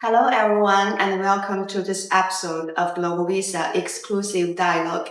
Hello, everyone, and welcome to this episode of Global Visa Exclusive Dialogue.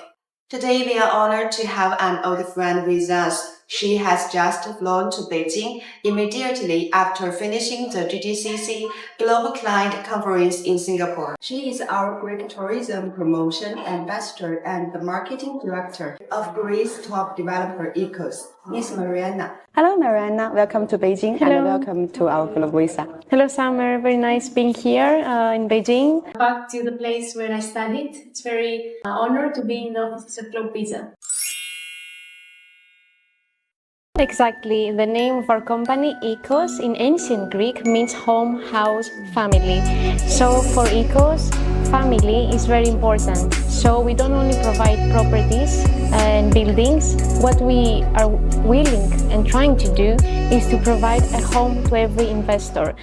Today, we are honored to have an old friend with us. She has just flown to Beijing immediately after finishing the GTCC Global Client Conference in Singapore. She is our Greek Tourism Promotion Ambassador and the Marketing Director of Greece top developer OIKOS, Ms. Marianna. Hello, Marianna. Welcome to Beijing. Hello. And welcome to our Global Visa. Hello, Summer. Very nice being here in Beijing. Back to the place where I studied. It's very honored to be in the offices of Global Visa. Exactly. The name of our company, OIKOS, in ancient Greek means home, house, family. So for OIKOS, family is very important. So we don't only provide properties and buildings. What we are willing and trying to do is to provide a home to every investor.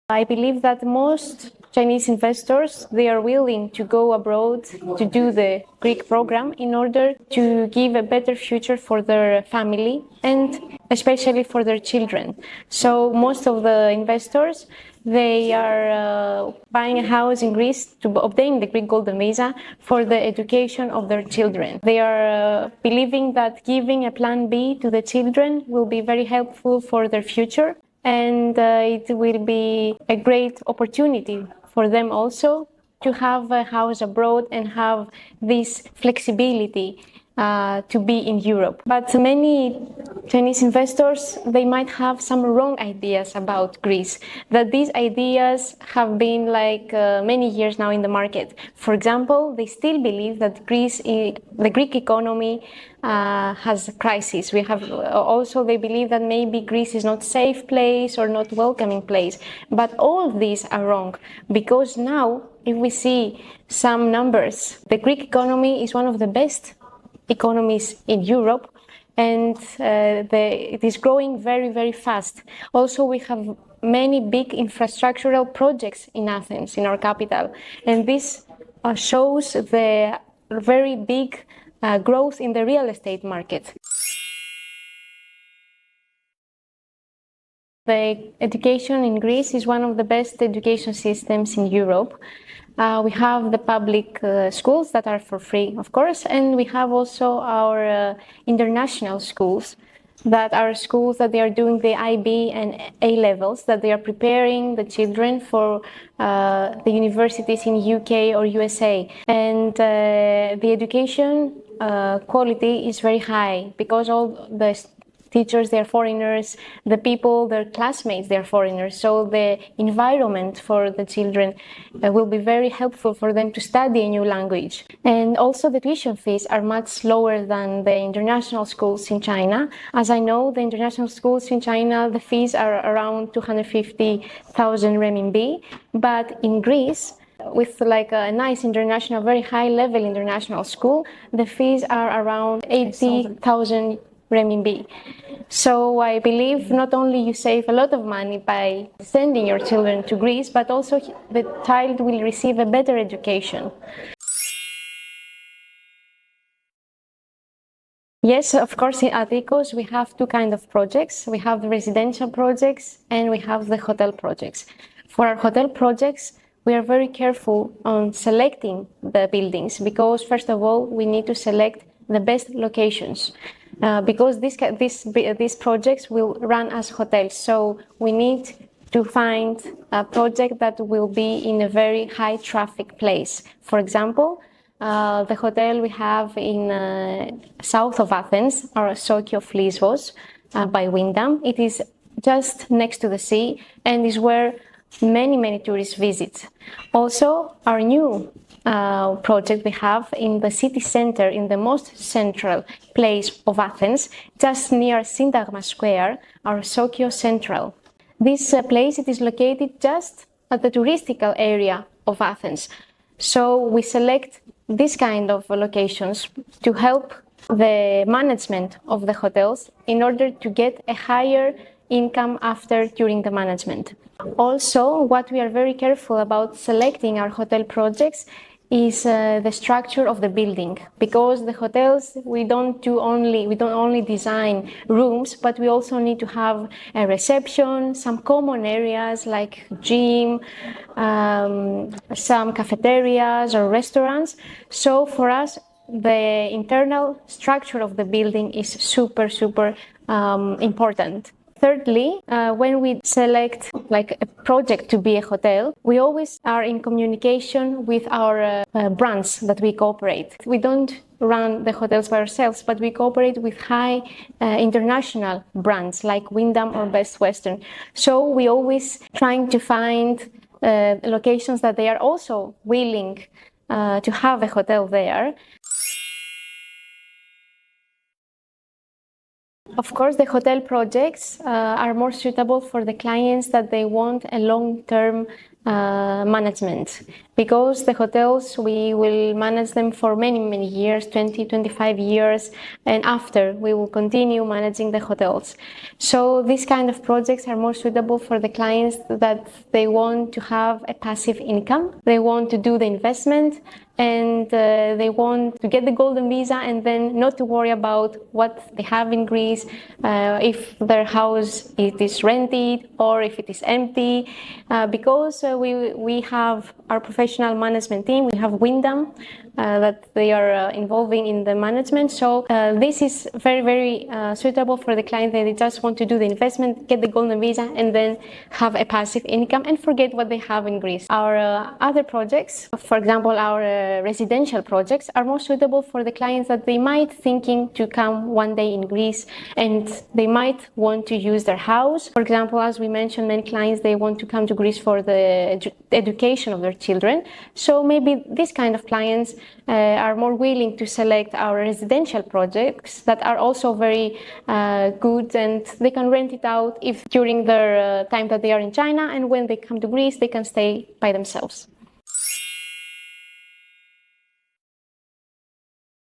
I believe that most Chinese investors, they are willing to go abroad to do the Greek program in order to give a better future for their family and especially for their children. So most of the investors, they are buying a house in Greece to obtain the Greek Golden Visa for the education of their children. They are believing that giving a plan B to the children will be very helpful for their future. And it will be a great opportunity for them also to have a house abroad and have this flexibility to be in Europe. But many Chinese investors, they might have some wrong ideas about Greece, that these ideas have been many years now in the market. For example, they still believe that the Greek economy has a crisis. They believe that maybe Greece is not a safe place or not welcoming place. But all these are wrong, because now, if we see some numbers, the Greek economy is one of the best economies in Europe, and it is growing very, very fast. Also, we have many big infrastructural projects in Athens, in our capital, and this shows the very big growth in the real estate market. The education in Greece is one of the best education systems in Europe. We have the public schools that are for free, of course, and we have also our international schools that are schools that they are doing the IB and A levels, that they are preparing the children for the universities in UK or USA. And the education quality is very high because all the teachers, they're foreigners, the people, their classmates, they're foreigners. So the environment for the children will be very helpful for them to study a new language. And also the tuition fees are much lower than the international schools in China. As I know, the international schools in China, the fees are around 250,000 renminbi. But in Greece, with a nice international, very high level international school, the fees are around 80,000 renminbi. So I believe not only you save a lot of money by sending your children to Greece, but also the child will receive a better education. Yes, of course, at OIKOS we have two kinds of projects. We have the residential projects and we have the hotel projects. For our hotel projects, we are very careful on selecting the buildings because, first of all, we need to select the best locations. Because these projects will run as hotels, so we need to find a project that will be in a very high traffic place. For example, the hotel we have in south of Athens, our Soki of Lesbos by Wyndham. It is just next to the sea and is where many tourists visit. Also, our new project we have in the city center, in the most central place of Athens, just near Syntagma Square, our Sokio Central. This place, it is located just at the touristical area of Athens. So we select this kind of locations to help the management of the hotels in order to get a higher income during the management. Also, what we are very careful about selecting our hotel projects is the structure of the building, because the hotels we don't only design rooms, but we also need to have a reception, some common areas like gym, some cafeterias or restaurants. So for us, the internal structure of the building is super important. Thirdly, when we select like a project to be a hotel, we always are in communication with our brands that we cooperate. We don't run the hotels by ourselves, but we cooperate with high international brands like Wyndham or Best Western. So we always trying to find locations that they are also willing to have a hotel there. Of course, the hotel projects are more suitable for the clients that they want a long-term management, because the hotels, we will manage them for many years, 20-25 years, and after we will continue managing the hotels. So these kind of projects are more suitable for the clients that they want to have a passive income, they want to do the investment, and they want to get the golden visa and then not to worry about what they have in Greece, if their house it is rented or if it is empty, because we have our professional management team, we have Wyndham that they are involving in the management. So this is very suitable for the client that they just want to do the investment, get the golden visa, and then have a passive income and forget what they have in Greece. Our other projects, for example, our residential projects, are more suitable for the clients that they might thinking to come one day in Greece and they might want to use their house. For example, as we mentioned, many clients, they want to come to Greece for the education of their children. So maybe this kind of clients are more willing to select our residential projects that are also very good, and they can rent it out if during their time that they are in China, and when they come to Greece, they can stay by themselves.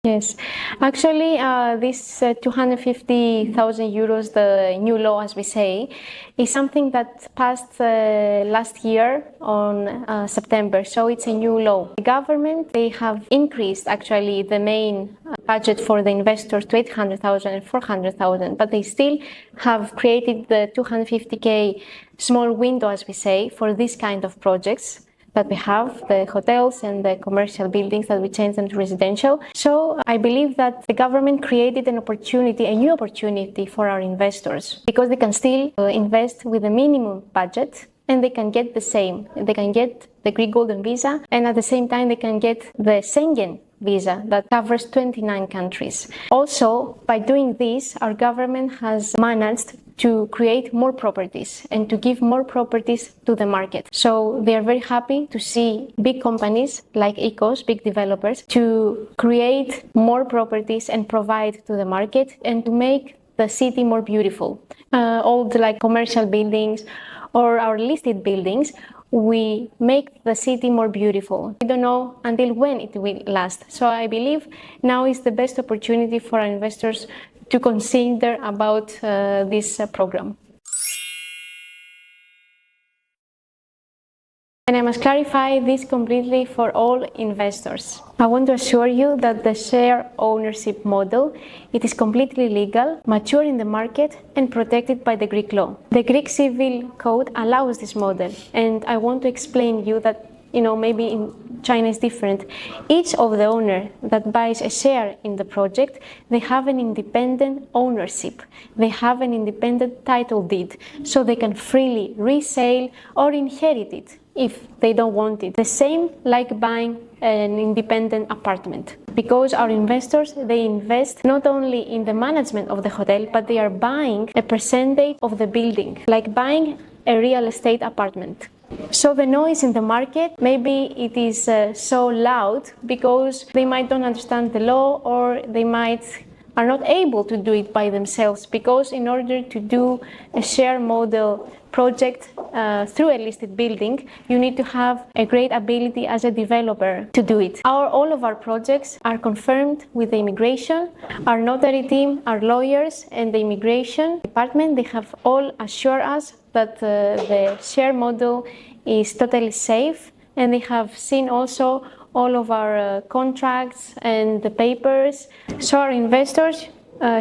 Yes, actually, this 250,000 euros, the new law, as we say, is something that passed last year on September. So it's a new law. The government, they have increased actually the main budget for the investors to 800,000 and 400,000, but they still have created the 250K small window, as we say, for this kind of projects that we have, the hotels and the commercial buildings that we change them to residential. So I believe that the government created an opportunity, a new opportunity for our investors, because they can still invest with a minimum budget and they can get the same. They can get the Greek Golden Visa, and at the same time they can get the Schengen visa that covers 29 countries. Also, by doing this, our government has managed to create more properties and to give more properties to the market. So they are very happy to see big companies like OIKOS, big developers, to create more properties and provide to the market and to make the city more beautiful. All the like commercial buildings or our listed buildings, we make the city more beautiful. We don't know until when it will last. So I believe now is the best opportunity for our investors to consider about this program. And I must clarify this completely for all investors. I want to assure you that the share ownership model, it is completely legal, mature in the market, and protected by the Greek law. The Greek civil code allows this model, and I want to explain you that, maybe in China is different. Each of the owner that buys a share in the project, they have an independent ownership. They have an independent title deed, so they can freely resell or inherit it if they don't want it. The same like buying an independent apartment. Because our investors, they invest not only in the management of the hotel, but they are buying a percentage of the building, like buying a real estate apartment. So the noise in the market, maybe it is so loud because they might don't understand the law, or they are not able to do it by themselves, because in order to do a share model project through a listed building, you need to have a great ability as a developer to do it. All of our projects are confirmed with the immigration. Our notary team, our lawyers, and the immigration department, they have all assured us that the share model is totally safe, and they have seen also all of our contracts and the papers. So our investors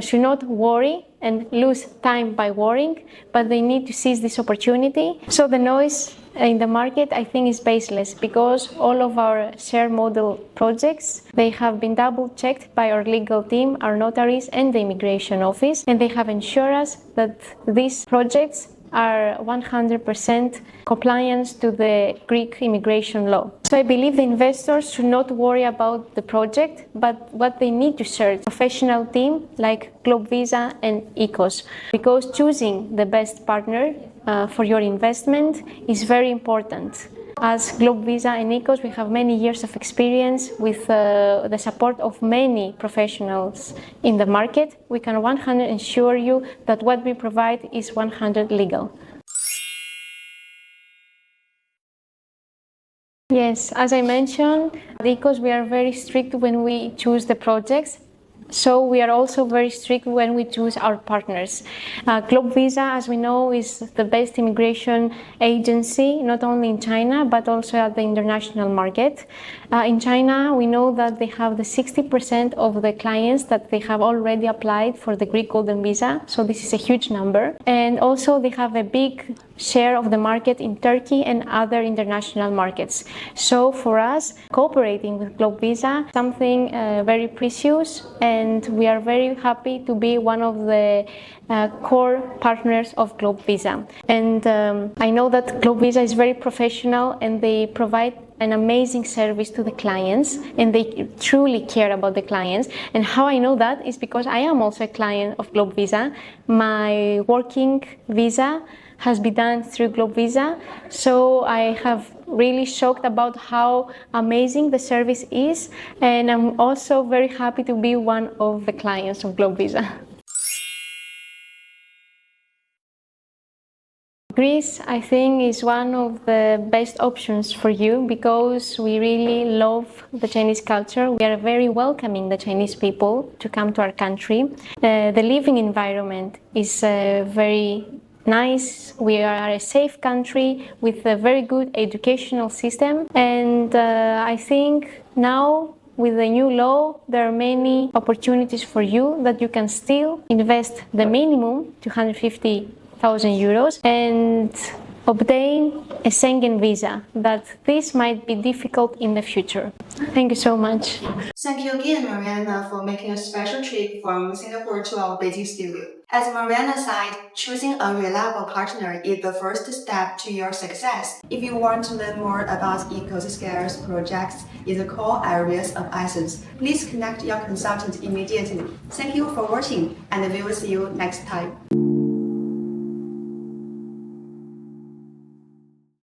should not worry and lose time by worrying, but they need to seize this opportunity. So the noise in the market, I think, is baseless, because all of our share model projects, they have been double checked by our legal team, our notaries and the immigration office, and they have ensured us that these projects are 100% compliance to the Greek immigration law. So I believe the investors should not worry about the project, but what they need to search, professional team like Globe Visa and OIKOS, because choosing the best partner for your investment is very important. As Globe Visa and OIKOS, we have many years of experience with the support of many professionals in the market. We can 100% ensure you that what we provide is 100% legal. Yes, as I mentioned, at OIKOS we are very strict when we choose the projects. So we are also very strict when we choose our partners. Globe Visa, as we know, is the best immigration agency, not only in China, but also at the international market. In China, we know that they have the 60% of the clients that they have already applied for the Greek Golden Visa. So this is a huge number. And also they have a big share of the market in Turkey and other international markets. So for us, cooperating with Globe Visa, something very precious, and we are very happy to be one of the core partners of Globe Visa. And I know that Globe Visa is very professional, and they provide an amazing service to the clients, and they truly care about the clients. And how I know that is because I am also a client of Globe Visa. My working visa has been done through Globe Visa, so I have really shocked about how amazing the service is, and I'm also very happy to be one of the clients of Globe Visa. Greece, I think, is one of the best options for you, because we really love the Chinese culture. We are very welcoming the Chinese people to come to our country. The living environment is very nice. We are a safe country with a very good educational system, and I think now with the new law there are many opportunities for you that you can still invest the minimum 250,000 euros and obtain a Schengen visa, that this might be difficult in the future. Thank you so much. Thank you again, Marianna, for making a special trip from Singapore to our Beijing studio. As Marianna said, choosing a reliable partner is the first step to your success. If you want to learn more about OIKOS scarce projects in the core areas of essence, please connect your consultant immediately. Thank you for watching, and we will see you next time.